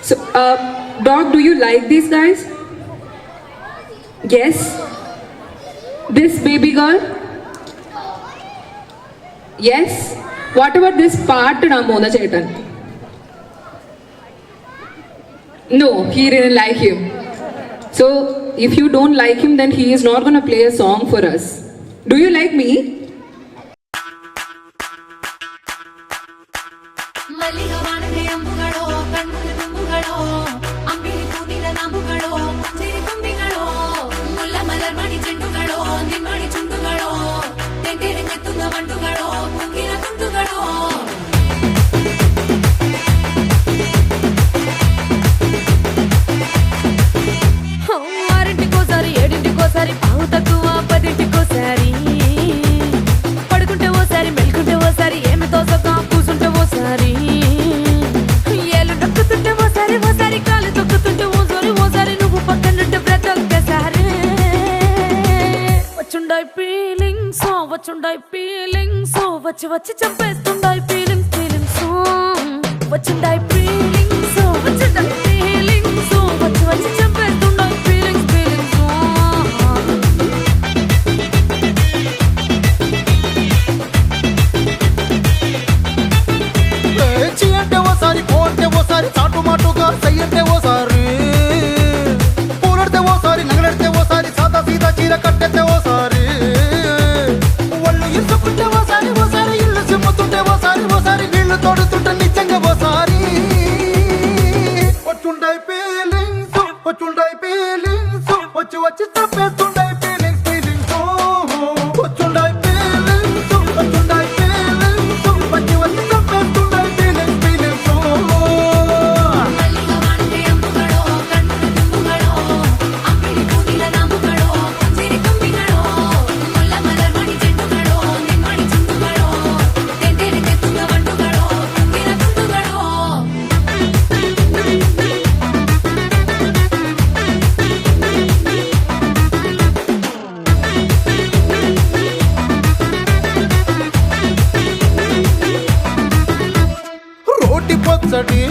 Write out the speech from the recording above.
So, dog, do you like these guys? Yes. This baby girl? Yes. What about this part, Ramona Chetan? No, he didn't like him. So, if you don't like him, then he is not going to play a song for us. Do you like me? వచ్చి చంపేస్తుండాయి feelings feelings వచ్చిండాయి feelings వచ్చిండాయి feelings వచ్చి చంపేస్తుండాయి feelings feelings చీ అంటే ఓసారి పో అంటే ఓసారి చాటు మాటుగా సై అంటే ఓసారి పూలడితే ఓసారి నగలడితే ఓసారి సాదా సీదా చీర కట్టెతే ఓసారి ఒళ్ళు ఇసుకుంటే ఓసారి ఓసారి ఇల్లు సిమ్ముతుంటే ఓసారి ఓసారి నీళ్లు తోడుతుంటే నిజంగా ఓసారి వచ్చుండాయి ఫీలింగ్స్ వచ్చి వచ్చి తప్పేస్తుండాయి ఫీలింగ్స్ ఫీలింగ్స్ వచ్చుండాయి ఫీలింగ్స్ వచ్చి వచ్చి తప్పేస్తుండాయి ఫీలింగ్స్ ఫీలింగ్స్ రోటి పచ్చడి